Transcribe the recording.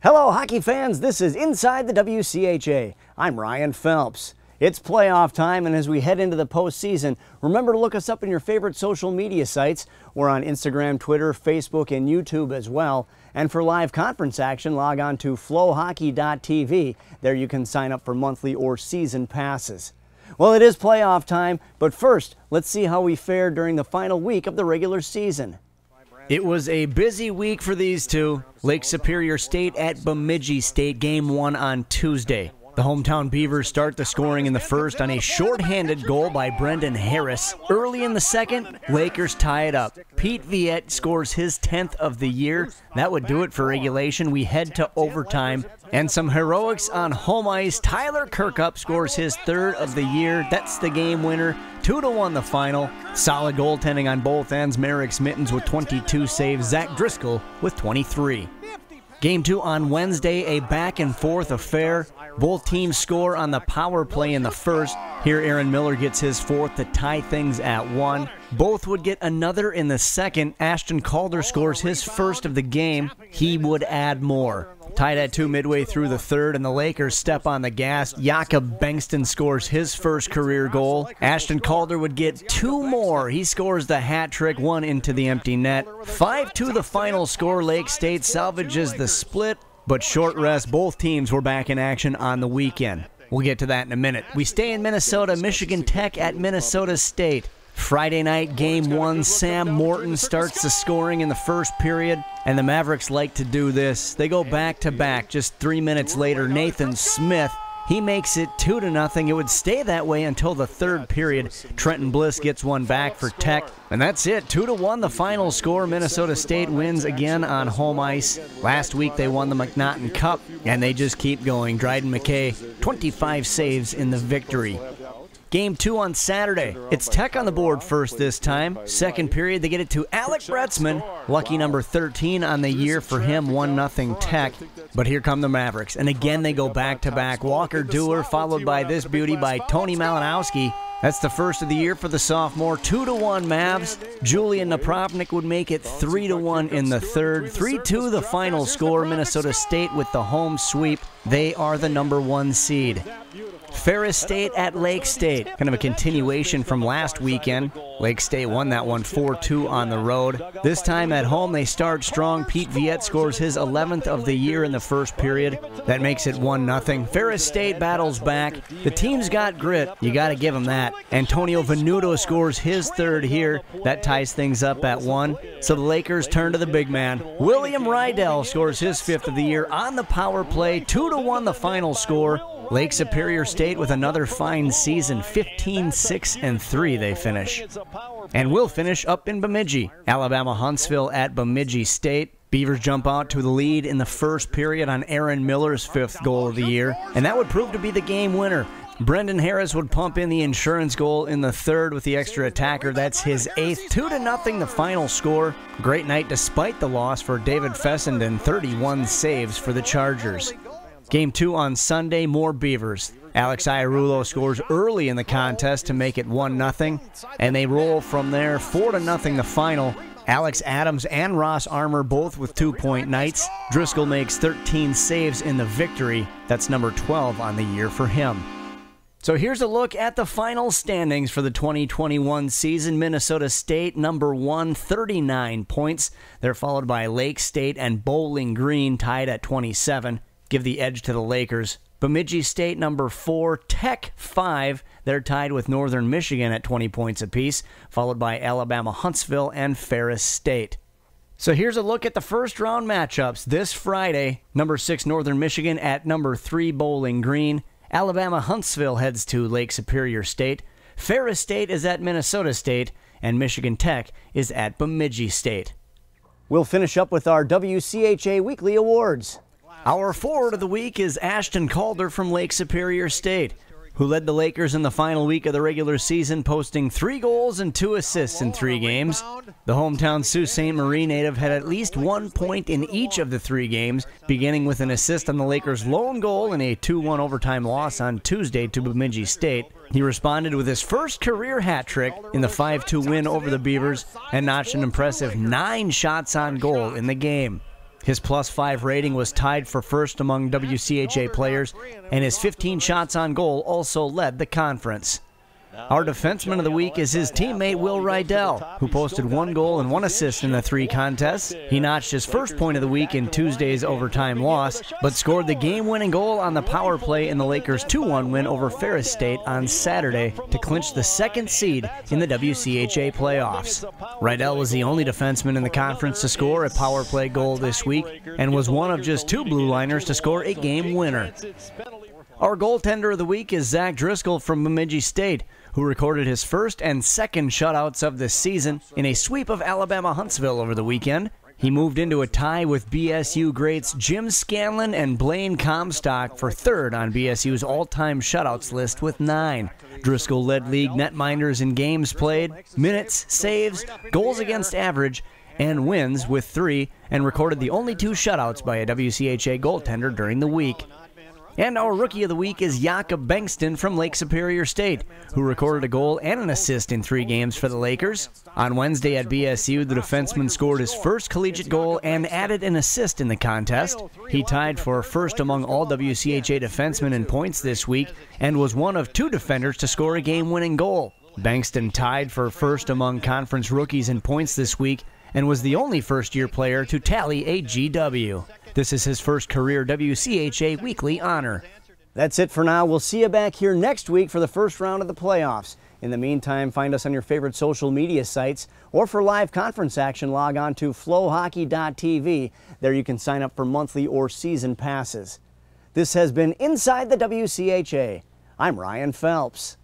Hello, hockey fans. This is Inside the WCHA. I'm Ryan Phelps. It's playoff time, and as we head into the postseason, remember to look us up in your favorite social media sites. We're on Instagram, Twitter, Facebook, and YouTube as well. And for live conference action, log on to flowhockey.tv. There you can sign up for monthly or season passes. Well, it is playoff time, but first, let's see how we fared during the final week of the regular season. It was a busy week for these two. Lake Superior State at Bemidji State, Game 1 on Tuesday. The hometown Beavers start the scoring in the first on a shorthanded goal by Brendan Harris. Early in the second, Lakers tie it up. Pete Viette scores his 10th of the year. That would do it for regulation. We head to overtime. And some heroics on home ice. Tyler Kirkup scores his 3rd of the year. That's the game winner. 2-1 the final. Solid goaltending on both ends. Merrick Smittens with 22 saves. Zach Driscoll with 23. Game 2 on Wednesday, a back-and-forth affair. Both teams score on the power play in the first. Here Aaron Miller gets his 4th to tie things at 1. Both would get another in the second. Ashton Calder scores his 1st of the game. He would add more. Tied at 2 midway through the third, and the Lakers step on the gas. Jakob Bengston scores his 1st career goal. Ashton Calder would get 2 more. He scores the hat trick, 1 into the empty net. 5-2 the final score. Lake State salvages the split, but short rest. Both teams were back in action on the weekend. We'll get to that in a minute. We stay in Minnesota. Michigan Tech at Minnesota State. Friday night, Game 1, Sam Morton starts the scoring in the first period, and the Mavericks like to do this. They go back-to-back. Just 3 minutes later, Nathan Smith, he makes it 2-0. It would stay that way until the third period. Trenton Bliss gets one back for Tech, and that's it. 2-1 the final score. Minnesota State wins again on home ice. Last week they won the McNaughton Cup, and they just keep going. Dryden McKay, 25 saves in the victory. Game 2 on Saturday. It's Tech on the board first this time. Second period, they get it to Alec Bretzman. Lucky number 13 on the year for him, 1-0 Tech. But here come the Mavericks, and again they go back-to-back. Walker Dueller followed by this beauty by Tony Malinowski. That's the 1st of the year for the sophomore. 2-1 Mavs. Julian Napravnik would make it 3-1 in the third. 3-2 the final score. Minnesota State with the home sweep. They are the number 1 seed. Ferris State at Lake State. Kind of a continuation from last weekend. Lake State won that one 4-2 on the road. This time at home they start strong. Pete Viette scores his 11th of the year in the first period. That makes it 1-0. Ferris State battles back. The team's got grit. You got to give them that. Antonio Venuto scores his 3rd here. That ties things up at 1. So the Lakers turn to the big man. William Rydell scores his 5th of the year on the power play. 2-1 the final score. Lake Superior State with another fine season, 15-6-3 they finish. And we'll finish up in Bemidji. Alabama Huntsville at Bemidji State. Beavers jump out to the lead in the first period on Aaron Miller's 5th goal of the year, and that would prove to be the game winner. Brendan Harris would pump in the insurance goal in the third with the extra attacker. That's his 8th. 2-0 the final score. Great night despite the loss for David Fessenden, 31 saves for the Chargers. Game 2 on Sunday, more Beavers. Alex Iarulo scores early in the contest to make it 1-0, and they roll from there, 4-0 the final. Alex Adams and Ross Armour both with 2-point nights. Driscoll makes 13 saves in the victory. That's number 12 on the year for him. So here's a look at the final standings for the 2021 season. Minnesota State, number 1, 39 points. They're followed by Lake State and Bowling Green, tied at 27. Give the edge to the Lakers. Bemidji State, number 4, Tech, 5. They're tied with Northern Michigan at 20 points apiece, followed by Alabama Huntsville and Ferris State. So here's a look at the first-round matchups this Friday. Number 6, Northern Michigan at number 3, Bowling Green. Alabama Huntsville heads to Lake Superior State. Ferris State is at Minnesota State, and Michigan Tech is at Bemidji State. We'll finish up with our WCHA Weekly Awards. Our forward of the week is Ashton Calder from Lake Superior State, who led the Lakers in the final week of the regular season, posting 3 goals and 2 assists in 3 games. The hometown Sault Ste. Marie native had at least 1 point in each of the 3 games, beginning with an assist on the Lakers' lone goal in a 2-1 overtime loss on Tuesday to Bemidji State. He responded with his first career hat trick in the 5-2 win over the Beavers and notched an impressive 9 shots on goal in the game. His +5 rating was tied for first among WCHA players, and his 15 shots on goal also led the conference. Our defenseman of the week is his teammate Will Rydell, who posted 1 goal and 1 assist in the 3 contests. He notched his first point of the week in Tuesday's overtime loss, but scored the game-winning goal on the power play in the Lakers' 2-1 win over Ferris State on Saturday to clinch the 2nd seed in the WCHA playoffs. Rydell was the only defenseman in the conference to score a power play goal this week and was one of just 2 blue liners to score a game winner. Our goaltender of the week is Zach Driscoll from Bemidji State, who recorded his first and second shutouts of this season in a sweep of Alabama Huntsville over the weekend. He moved into a tie with BSU greats Jim Scanlon and Blaine Comstock for third on BSU's all-time shutouts list with 9. Driscoll led league netminders in games played, minutes, saves, goals against average, and wins with 3, and recorded the only 2 shutouts by a WCHA goaltender during the week. And our Rookie of the Week is Jakob Bengtsson from Lake Superior State, who recorded a goal and an assist in 3 games for the Lakers. On Wednesday at BSU, the defenseman scored his first collegiate goal and added an assist in the contest. He tied for first among all WCHA defensemen in points this week and was one of 2 defenders to score a game-winning goal. Bengtsson tied for first among conference rookies in points this week and was the only first-year player to tally a GW. This is his first career WCHA weekly honor. That's it for now. We'll see you back here next week for the first round of the playoffs. In the meantime, find us on your favorite social media sites, or for live conference action, log on to flowhockey.tv. There you can sign up for monthly or season passes. This has been Inside the WCHA. I'm Ryan Phelps.